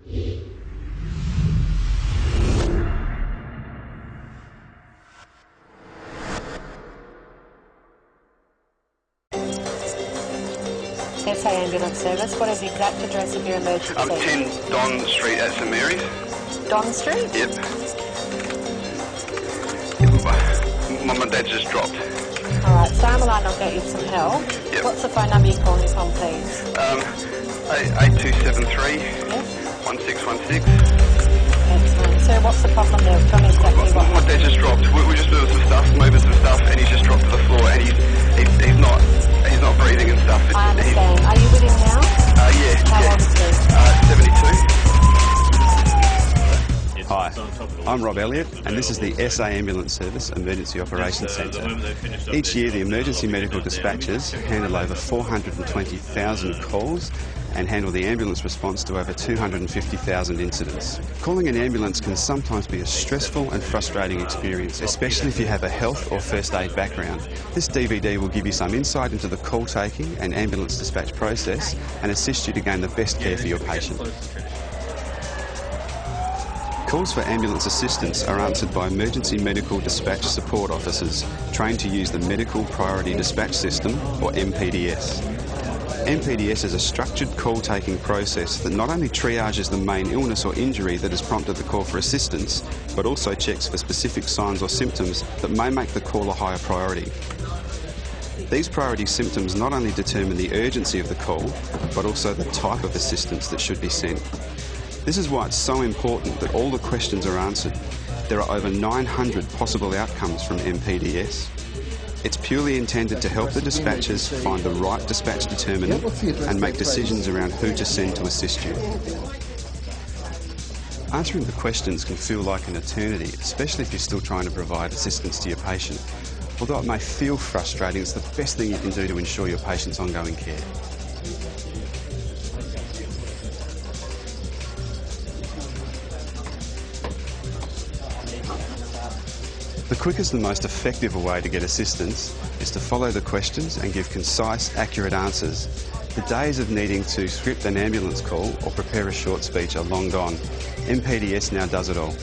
SA Ambulance Service, what is the exact address of your emergency? 10 Don Street at St Mary's. Don Street? Yep. Mum and Dad just dropped. Alright, stay on the line, I'll get you some help. Yep. What's the phone number you're calling from, please? 8273 Yes. 1616. Excellent. So what's the problem there? Tell me exactly what My happened. dad just dropped. We're just moving some stuff, and he's just dropped to the floor, and he's not breathing and stuff. I understand. Are you with him now? Yeah. How old is he? 72. Hi, I'm Rob Elliott and this is the SA Ambulance Service Emergency Operations Centre. Each year the emergency medical dispatchers handle over 420,000 calls and handle the ambulance response to over 250,000 incidents. Calling an ambulance can sometimes be a stressful and frustrating experience, especially if you have a health or first aid background. This DVD will give you some insight into the call taking and ambulance dispatch process and assist you to gain the best care for your patient. Calls for ambulance assistance are answered by Emergency Medical Dispatch Support Officers trained to use the Medical Priority Dispatch System, or MPDS. MPDS is a structured call-taking process that not only triages the main illness or injury that has prompted the call for assistance, but also checks for specific signs or symptoms that may make the call a higher priority. These priority symptoms not only determine the urgency of the call, but also the type of assistance that should be sent. This is why it's so important that all the questions are answered. There are over 900 possible outcomes from MPDS. It's purely intended to help the dispatchers find the right dispatch determinant and make decisions around who to send to assist you. Answering the questions can feel like an eternity, especially if you're still trying to provide assistance to your patient. Although it may feel frustrating, it's the best thing you can do to ensure your patient's ongoing care. The quickest and most effective way to get assistance is to follow the questions and give concise, accurate answers. The days of needing to script an ambulance call or prepare a short speech are long gone. MPDS now does it all.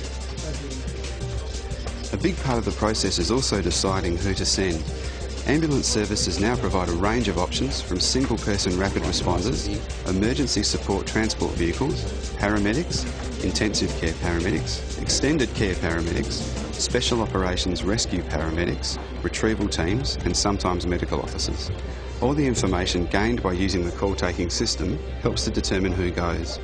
A big part of the process is also deciding who to send. Ambulance services now provide a range of options from single-person rapid responders, emergency support transport vehicles, paramedics, intensive care paramedics, extended care paramedics, special operations rescue paramedics, retrieval teams and sometimes medical officers. All the information gained by using the call-taking system helps to determine who goes.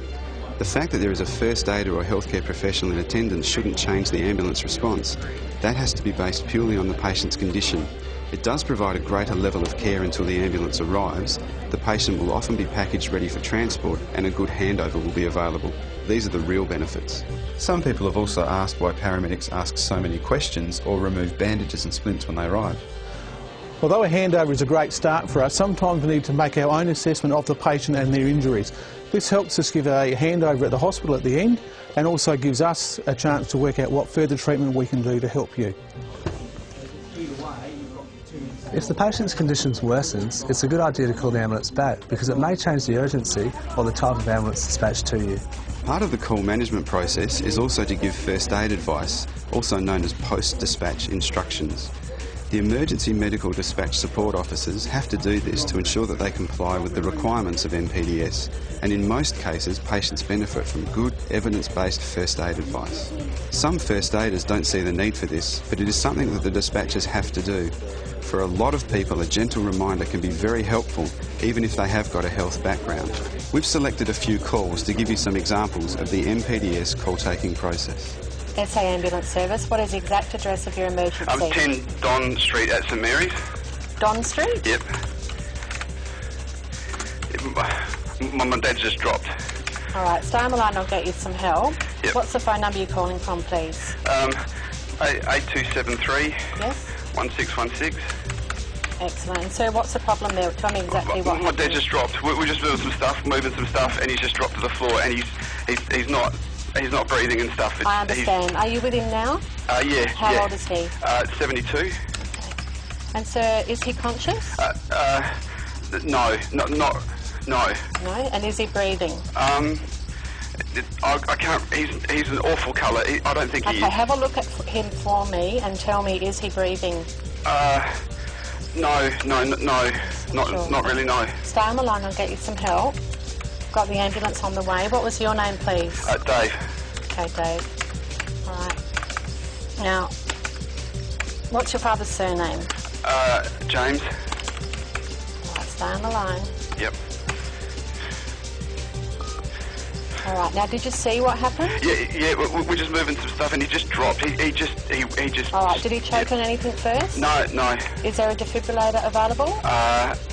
The fact that there is a first aider or healthcare professional in attendance shouldn't change the ambulance response. That has to be based purely on the patient's condition. It does provide a greater level of care until the ambulance arrives. The patient will often be packaged ready for transport and a good handover will be available. These are the real benefits. Some people have also asked why paramedics ask so many questions or remove bandages and splints when they arrive. Although a handover is a great start for us, sometimes we need to make our own assessment of the patient and their injuries. This helps us give a handover at the hospital at the end and also gives us a chance to work out what further treatment we can do to help you. If the patient's conditions worsens, it's a good idea to call the ambulance back because it may change the urgency or the type of ambulance dispatched to you. Part of the call management process is also to give first aid advice, also known as post-dispatch instructions. The Emergency Medical Dispatch Support Officers have to do this to ensure that they comply with the requirements of MPDS, and in most cases patients benefit from good evidence-based first aid advice. Some first aiders don't see the need for this, but it is something that the dispatchers have to do. For a lot of people, a gentle reminder can be very helpful, even if they have got a health background. We've selected a few calls to give you some examples of the MPDS call-taking process. SA Ambulance Service, what is the exact address of your emergency? 10 Don Street at St Mary's. Don Street? Yep. Mum and Dad just dropped. Alright, stay on the line, I'll get you some help. Yep. What's the phone number you're calling from, please? 8273 Yes? 1616. Excellent. So what's the problem there? Tell me exactly what My happened. dad just dropped. We're just moving some stuff, and he's just dropped to the floor, and he's not breathing and stuff. I understand. Are you with him now? Yeah. How old is he? 72. And sir, is he conscious? No. No. And is he breathing? I can't. He's an awful colour. I don't think he Okay, is. have a look at him for me and tell me, is he breathing? No, Sure. not really. No. Stay on the line, I'll get you some help. Got the ambulance on the way. What was your name, please? Dave. Okay, Dave. All right. Now, what's your father's surname? James. All right, stay on the line. Yep. All right. Now, did you see what happened? Yeah. We're just moving some stuff, and he just dropped. He just. All right. Did he choke on anything first? No. Is there a defibrillator available?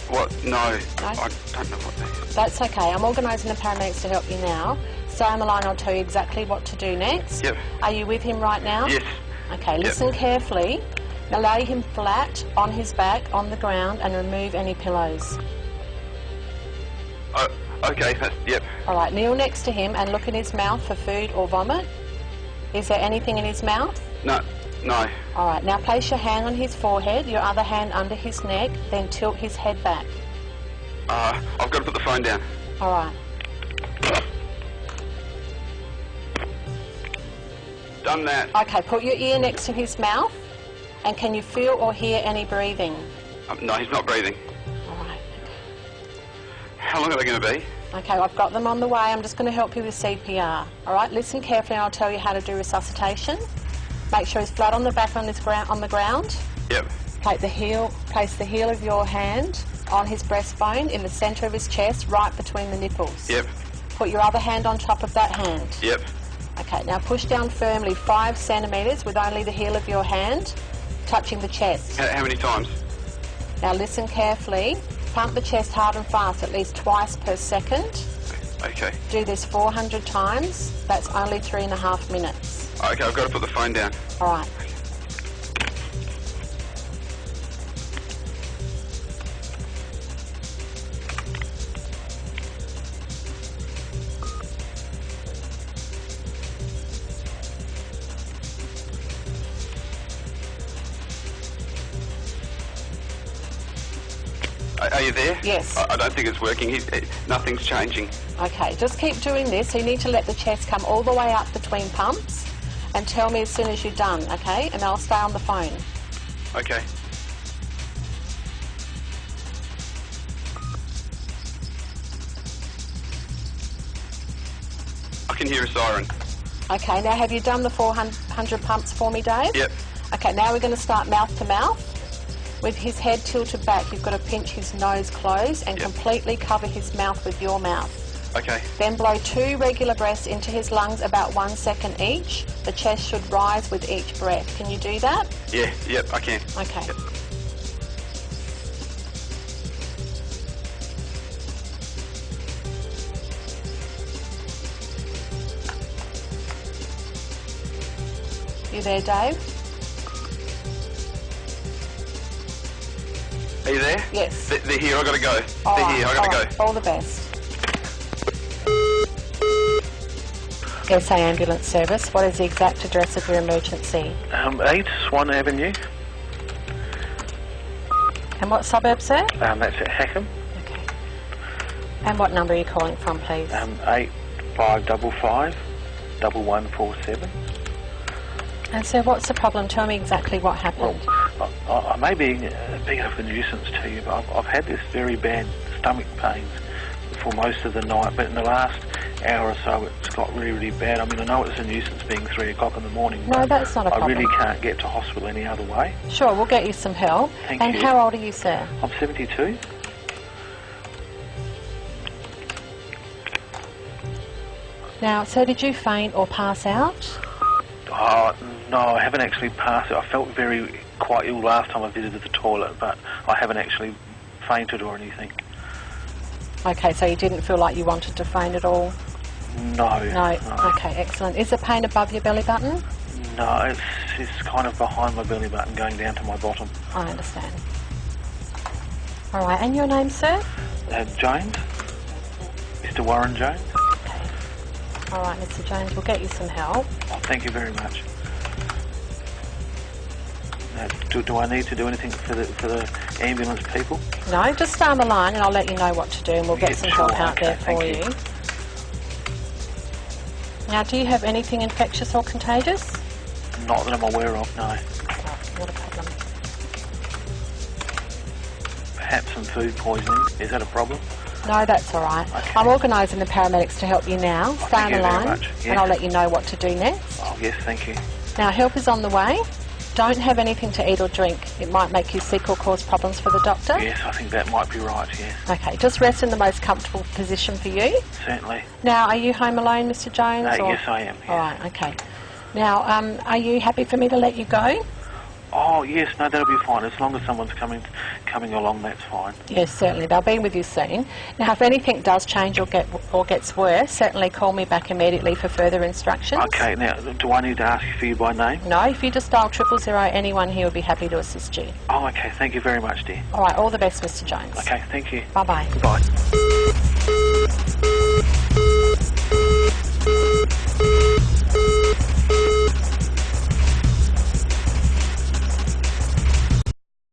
What? No. No? I don't know what that is. That's okay. I'm organising the paramedics to help you now. Stay on the line. I'll tell you exactly what to do next. Yep. Are you with him right now? Yes. Okay. Listen carefully. Now lay him flat on his back on the ground and remove any pillows. Okay. Yep. All right. Kneel next to him and look in his mouth for food or vomit. Is there anything in his mouth? No. All right. Now place your hand on his forehead, your other hand under his neck, then tilt his head back. I've got to put the phone down. All right. Done that. Okay. Put your ear next to his mouth, and can you feel or hear any breathing? No, he's not breathing. All right. How long are they going to be? Okay, I've got them on the way. I'm just going to help you with CPR. All right, listen carefully and I'll tell you how to do resuscitation. Make sure he's flat on the back on the ground. Yep. Place the heel of your hand on his breastbone in the centre of his chest, right between the nipples. Yep. Put your other hand on top of that hand. Yep. Okay, now push down firmly 5 centimetres with only the heel of your hand touching the chest. How many times? Now listen carefully. Pump the chest hard and fast, at least twice per second. Okay. Do this 400 times. That's only 3.5 minutes. Okay, I've got to put the phone down. All right. Are you there? Yes. I don't think it's working. Nothing's changing. Okay, just keep doing this. So you need to let the chest come all the way up between pumps and tell me as soon as you're done, okay? And I'll stay on the phone. Okay. I can hear a siren. Okay, now have you done the 400 pumps for me, Dave? Yep. Okay, now we're going to start mouth to mouth. With his head tilted back, you've got to pinch his nose closed and completely cover his mouth with your mouth. Okay. Then blow 2 regular breaths into his lungs, about 1 second each. The chest should rise with each breath. Can you do that? Yeah, yep, I can. Okay. Yep. You there, Dave? Are you there? Yes. They're here, I've got to go. All They're right, here, I've all got to right. go. All the best. SA Ambulance Service, what is the exact address of your emergency? 8 Swan Avenue. And what suburb, sir? That's at Hackham. Okay. And what number are you calling from, please? 8555 1147. And sir, what's the problem? Tell me exactly what happened. Well, I may be big enough of a nuisance to you, but I've had this very bad stomach pains for most of the night, but in the last hour or so it's got really, really bad. I mean, I know it's a nuisance being 3 o'clock in the morning. No, that's not a problem. I really can't get to hospital any other way. Sure, we'll get you some help. Thank and you. how old are you, sir? I'm 72. Now, sir, did you faint or pass out? Oh, no, I haven't actually passed it. I felt quite ill last time I visited the toilet, but I haven't actually fainted or anything. Okay, so you didn't feel like you wanted to faint at all? No. No. Okay, excellent. Is the pain above your belly button? No, it's kind of behind my belly button going down to my bottom. I understand. All right, and your name, sir? Jones? Mr. Warren Jones? Okay. All right, Mr. Jones, we'll get you some help. Oh, thank you very much. Do I need to do anything for the ambulance people? No, just stay on the line and I'll let you know what to do and we'll get Yeah, some sure, help out okay, there for thank you. Now, do you have anything infectious or contagious? Not that I'm aware of, no. Oh, not a problem. Perhaps some food poisoning. Is that a problem? No, that's all right. Okay. I'm organising the paramedics to help you now. Stay on thank the you very line, much. and Yes. I'll let you know what to do next. Oh, yes, thank you. Now, help is on the way. Don't have anything to eat or drink. It might make you sick or cause problems for the doctor. Yes, I think that might be right, yes. Okay, just rest in the most comfortable position for you. Certainly. Now, are you home alone, Mr. Jones? or- Yes, I am. Yes. All right, okay. Now, are you happy for me to let you go? Oh, yes, no, that'll be fine. As long as someone's coming along, that's fine. Yes, certainly. They'll be with you soon. Now, if anything does change or gets worse, certainly call me back immediately for further instructions. Okay, now, do I need to ask for you by name? No, if you just dial 000, anyone here will be happy to assist you. Oh, okay, thank you very much, dear. All right, all the best, Mr. Jones. Okay, thank you. Bye-bye. Bye.